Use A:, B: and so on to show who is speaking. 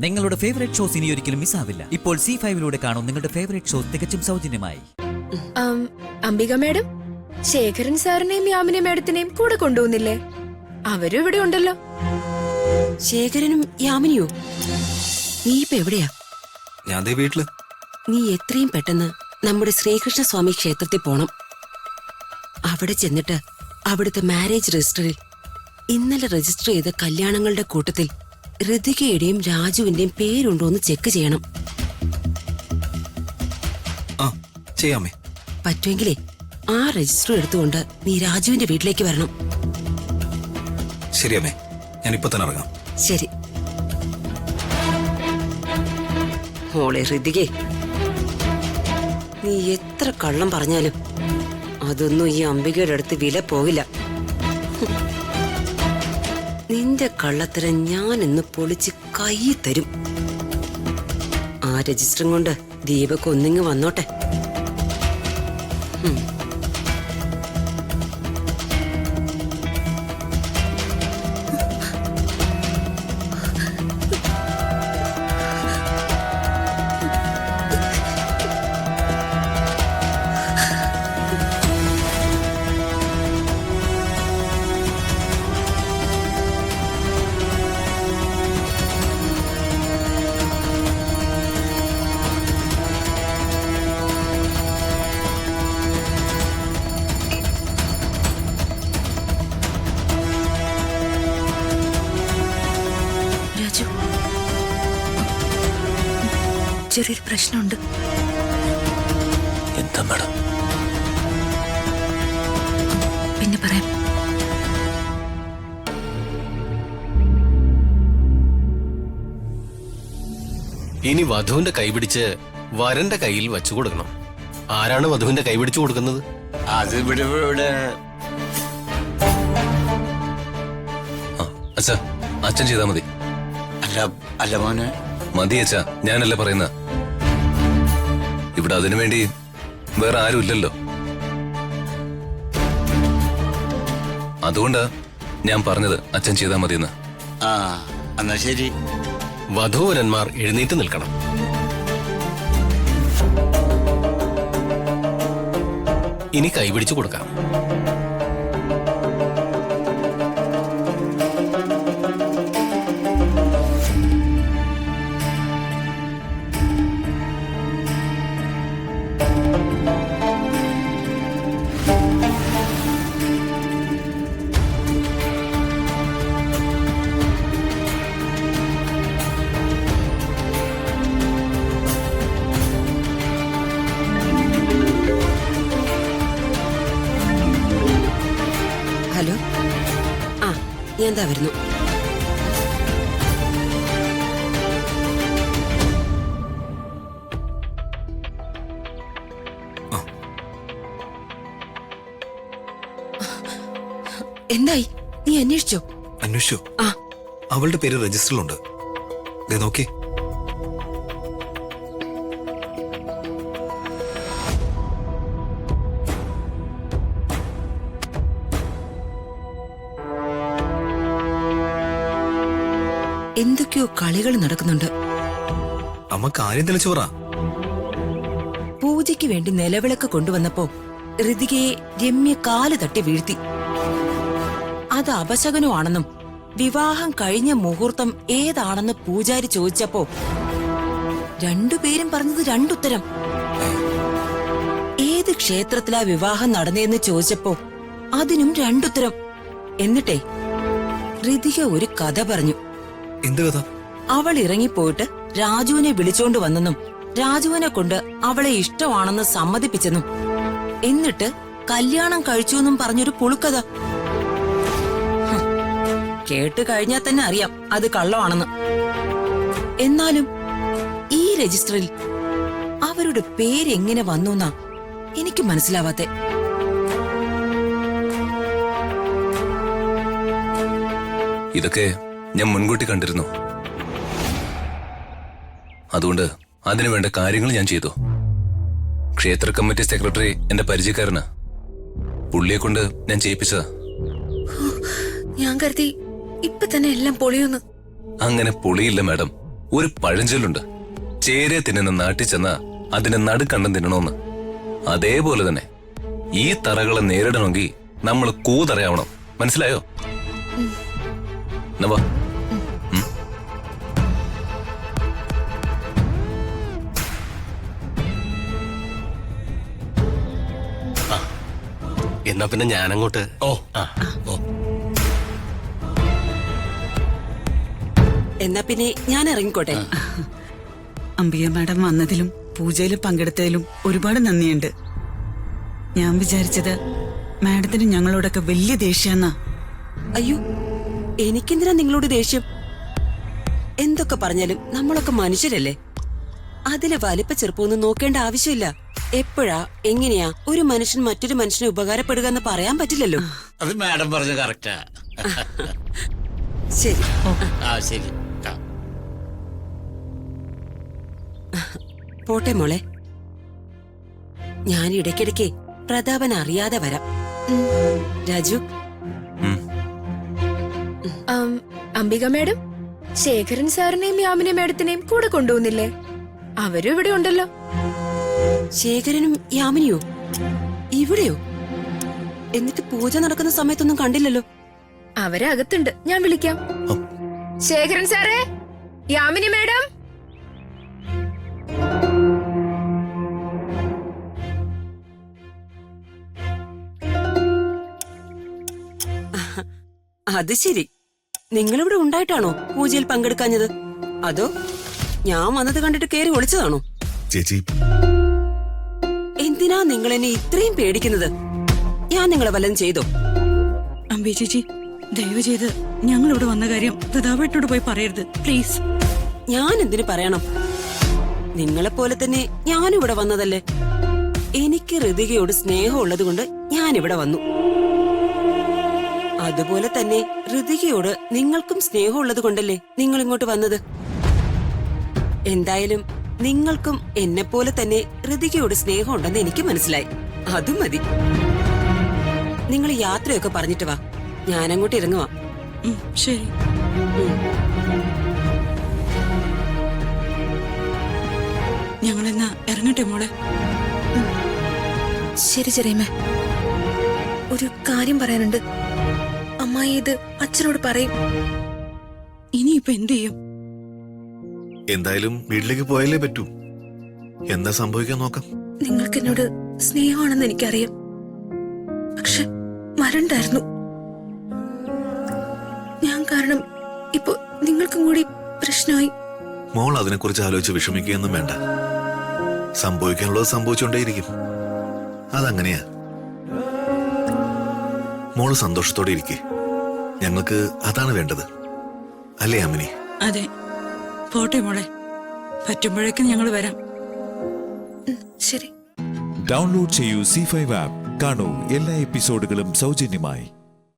A: നിങ്ങളുടെ favourite shows ഇനി ഒരിക്കലും മിസ്സാവില്ല. ഇപ്പോൾ C5 കാണും നിങ്ങളുടെ ഫേവറേറ്റ് ഷോസ് തികച്ചും സൗജന്യമായി.
B: അംബിക മേഡം, ശേഖരൻ സാറിനെയും യാമിനി മേഡത്തിനെയും കൂടെ കൊണ്ടുപോകുന്നില്ലേ? അവരും ഇവിടെ ഉണ്ടല്ലോ.
C: ശേഖരനും യാമിനിയോ? നീ ഇപ്പൊ എവിടെയാ?
D: ഞാൻ ദേ വീട്ടില്.
C: നീ എത്രയും പെട്ടെന്ന് നമ്മുടെ ശ്രീകൃഷ്ണസ്വാമി ക്ഷേത്രത്തിൽ പോണം. അവിടെ ചെന്നിട്ട് അവിടുത്തെ മാരേജ് രജിസ്റ്ററിൽ ഇന്നലെ രജിസ്റ്റർ ചെയ്ത കല്യാണങ്ങളുടെ കൂട്ടത്തിൽ ഋതികയുടെയും രാജുവിന്റെയും പേരുണ്ടോന്ന് ചെക്ക് ചെയ്യണം.
D: ആ ചെയ്യാമേ.
C: പറ്റുമെങ്കിലേ ആ രജിസ്റ്റർ എടുത്തുകൊണ്ട് നീ രാജുവിന്റെ വീട്ടിലേക്ക് വരണം.
D: ശരിയമ്മേ, ഞാൻ ഇപ്പൊ തന്നെ ഇറങ്ങാം.
C: ശരി മോളെ ഋതികേ, നീ എത്ര കള്ളം പറഞ്ഞാലും അതൊന്നും ഈ അംബികയുടെ അടുത്ത് വില പോവില്ല. നിന്റെ കള്ളത്തരം ഞാൻ ഇന്ന് പൊളിച്ച് കൈ തരും. ആ രജിസ്റ്ററും കൊണ്ട് ദീപക് ഒന്നിങ്ങ് വന്നോട്ടെ.
B: ചെറിയൊരു പ്രശ്നമുണ്ട്.
D: എന്താ മാഡം?
B: പിന്നെ പറയാം.
E: ഇനി വധുവിന്റെ കൈപിടിച്ച് വരന്റെ കയ്യിൽ വച്ചു കൊടുക്കണം. ആരാണ് വധുവിന്റെ കൈപിടിച്ചു കൊടുക്കുന്നത്?
F: അത് ഇവിടെ
G: അച്ഛാ, അച്ഛൻ ചെയ്താ മതി.
F: അല്ല മോനെ,
G: മതി അച്ഛാ, ഞാനല്ലേ പറയുന്ന. ഇവിടെ അതിനു വേണ്ടി വേറെ ആരും ഇല്ലല്ലോ. അതുകൊണ്ടാ ഞാൻ പറഞ്ഞത് അച്ഛൻ ചെയ്താ മതിയെന്ന്.
F: ആ എന്നാ ശരി.
E: വധൂവരന്മാർ എഴുന്നേറ്റ് നിൽക്കണം. ഇനി കൈപിടിച്ചു കൊടുക്കാം.
C: ഹലോ, ആ ഞാൻ എന്താ വരുന്നു. എന്തായി? നീ അന്വേഷിച്ചോ?
D: അന്വേഷിച്ചു.
C: ആ
D: അവളുടെ പേര് രജിസ്റ്ററിലുണ്ട്. ദേ നോക്കി.
C: എന്തൊക്കെയോ കളികൾ നടക്കുന്നുണ്ട്.
D: അമ്മ കാര്യം തെളിച്ചു പറ.
C: പൂജയ്ക്ക് വേണ്ടി നിലവിളക്ക് കൊണ്ടുവന്നപ്പോ ഋതികയെ രമ്യ കാല് തട്ടി വീഴ്ത്തി. അത് അപശകനമാണെന്നും വിവാഹം കഴിഞ്ഞ മുഹൂർത്തം ഏതാണെന്ന് പൂജാരി ചോദിച്ചപ്പോ രണ്ടുപേരും പറഞ്ഞത് രണ്ടുത്തരം. ഏത് ക്ഷേത്രത്തിലാ വിവാഹം നടന്നതെന്ന് ചോദിച്ചപ്പോ അതിനും രണ്ടുത്തരം. എന്നിട്ടേ ഋതിക ഒരു കഥ പറഞ്ഞു.
D: എന്ത് കഥ?
C: അവൾ ഇറങ്ങിപ്പോയിട്ട് രാജുവിനെ വിളിച്ചോണ്ട് വന്നെന്നും രാജുവിനെ കൊണ്ട് അവളെ ഇഷ്ടമാണെന്ന് സമ്മതിപ്പിച്ചെന്നും എന്നിട്ട് കല്യാണം കഴിച്ചുവെന്നും പറഞ്ഞൊരു പുളുക്കഥ. കേട്ട് കഴിഞ്ഞാൽ തന്നെ അറിയാം അത് കള്ളമാണെന്ന്. എന്നാലും ഈ രജിസ്റ്ററിൽ അവരുടെ പേരെങ്ങനെ വന്നുന്നാ എനിക്ക് മനസ്സിലാവാത്തെ.
G: ഇതൊക്കെ ഞാൻ മുൻകൂട്ടി കണ്ടിരുന്നു. അതുകൊണ്ട് അതിനുവേണ്ട കാര്യങ്ങൾ ഞാൻ ചെയ്തു. ക്ഷേത്ര കമ്മിറ്റി സെക്രട്ടറി എന്റെ പരിചയക്കാരന്. പുള്ളിയെ കൊണ്ട് ഞാൻ ചെയ്യിപ്പിച്ചതാ.
B: ഞാൻ കരുതി ഇപ്പൊ തന്നെ എല്ലാം പൊളിയുന്നു.
G: അങ്ങനെ പൊളിയില്ല മാഡം. ഒരു പഴഞ്ചൊല്ലുണ്ട്, ചേരെ തിന്നുന്ന നാട്ടിൽ ചെന്ന അതിന്റെ നടുക്കണ്ടം തിന്നണോന്ന്. അതേപോലെ തന്നെ ഈ തറകളെ നേരിടണമെങ്കിൽ നമ്മൾ കൂതറയാവണം. മനസ്സിലായോ? നവാ.
E: എന്നാ പിന്നെ ഞാനങ്ങോട്ട്.
D: ഓ
E: ആ.
D: ഓ
C: എന്നാ പിന്നെ ഞാൻ ഇറങ്ങിക്കോട്ടെ.
H: അംബിക മാഡം വന്നതിലും പൂജയിലും പങ്കെടുത്തതിലും ഒരുപാട് നന്ദിയുണ്ട്. ഞാൻ വിചാരിച്ചത് മാഡത്തിന് ഞങ്ങളോടൊക്കെ വലിയ ദേഷ്യാന്നാ.
C: അയ്യോ, എനിക്കെന്തിനാ നിങ്ങളോട് ദേഷ്യം? എന്തൊക്കെ പറഞ്ഞാലും നമ്മളൊക്കെ മനുഷ്യരല്ലേ. അതിലെ വലിപ്പ ചെറുപ്പമൊന്നും നോക്കേണ്ട ആവശ്യമില്ല. എപ്പോഴാ എങ്ങനെയാ ഒരു മനുഷ്യൻ മറ്റൊരു മനുഷ്യന് ഉപകാരപ്പെടുക എന്ന് പറയാൻ പറ്റില്ലല്ലോ.
F: അത് മാഡം പറഞ്ഞ കറക്റ്റാ.
C: ശരി.
F: ആ ശരി. ആ.
C: പോട്ടെ മോളെ. ഞാൻ ഇടയ്ക്കിടയ്ക്ക് പ്രതാപൻ അറിയാതെ വരാം. രാജു,
B: അംബിക മാഡം, ശേഖരൻ സാറിനെയും യാമിനി മാഡത്തിനെയും കൂടെ കൊണ്ടുപോകുന്നില്ലേ? അവരും ഇവിടെ ഉണ്ടല്ലോ.
C: ശേഖരനും യാമിനിയോ ഇവിടെയോ? എന്നിട്ട് പൂജ നടക്കുന്ന സമയത്തൊന്നും കണ്ടില്ലല്ലോ.
B: അവരെ അകത്തുണ്ട്, ഞാൻ വിളിക്കാം. ശേഖരൻ സാറേ, യാമിനി മാഡം.
C: അത് ശരി, നിങ്ങളിവിടെ ഉണ്ടായിട്ടാണോ പൂജയിൽ പങ്കെടുക്കാഞ്ഞത്? അതോ ഞാൻ വന്നത് കണ്ടിട്ട് കേറി ഒളിച്ചതാണോ?
D: ചേച്ചി,
C: എന്തിനാ നിങ്ങൾ എന്നെ ഇത്രയും പേടിക്കുന്നത്? ഞാൻ നിങ്ങളെ വല്ലതും ചെയ്തോ?
H: അംബി ചേച്ചി, ദയവ് ചെയ്ത് ഞങ്ങൾ ഇവിടെ വന്ന കാര്യം പ്രതാപേട്ടനോട് പോയി പറയരുത് പ്ലീസ്.
C: ഞാൻ എന്തിനു പറയണം? നിങ്ങളെപ്പോലെ തന്നെ ഞാനും ഇവിടെ വന്നതല്ലേ. എനിക്ക് ഋതികയോട് സ്നേഹമുള്ളത് കൊണ്ട് ഞാനിവിടെ വന്നു. അതുപോലെ തന്നെ ഋതികയോട് നിങ്ങൾക്കും സ്നേഹമുള്ളത് കൊണ്ടല്ലേ നിങ്ങൾ ഇങ്ങോട്ട് വന്നത്. എന്തായാലും നിങ്ങൾക്കും എന്നെപ്പോലെ തന്നെ ഋതികയോട് സ്നേഹമുണ്ടെന്ന് എനിക്ക് മനസ്സിലായി. അതും മതി. നിങ്ങൾ യാത്രയൊക്കെ പറഞ്ഞിട്ട് വാ, ഞാനങ്ങോട്ട് ഇറങ്ങുവാ.
H: ശരി. ഞങ്ങളെന്നാ ഇറങ്ങട്ടെ മോളെ.
B: ശരി ചെറിയമ്മേ, ഒരു കാര്യം പറയാനുണ്ട്. അമ്മായി ഇത് അച്ഛനോട് പറയും.
H: ഇനിയിപ്പൊ എന്ത് ചെയ്യും?
D: എന്തായാലും വീട്ടിലേക്ക് പോയാലേ പറ്റൂ. എന്താ സംഭവിക്കാൻ നോക്കാം.
B: നിങ്ങൾക്ക് എന്നോട് സ്നേഹമാണെന്ന് എനിക്കറിയാം, പക്ഷെ വരണ്ടായിരുന്നു. ഞാൻ കാരണം ഇപ്പൊ നിങ്ങൾക്കും കൂടി പ്രശ്നമായി.
D: മോൾ അതിനെക്കുറിച്ച് ആലോചിച്ച് വിഷമിക്കുകയൊന്നും വേണ്ട. സംഭവിക്കാനുള്ളത് സംഭവിച്ചുകൊണ്ടേയിരിക്കും. അതങ്ങനെയാ. മോള് സന്തോഷത്തോടെ ഇരിക്കേ. ഞങ്ങൾക്ക് അതാണ് വേണ്ടത്, അല്ലേ അമ്മിനി?
H: അതെ, പോട്ടെ മോളെ. പറ്റുമ്പോഴേക്കും ഞങ്ങൾ വരാം.
B: ശരി.
I: ഡൗൺലോഡ് ചെയ്യൂ C5 ആപ്പ്. കാണൂ എല്ലാ എപ്പിസോഡുകളും സൗജന്യമായി.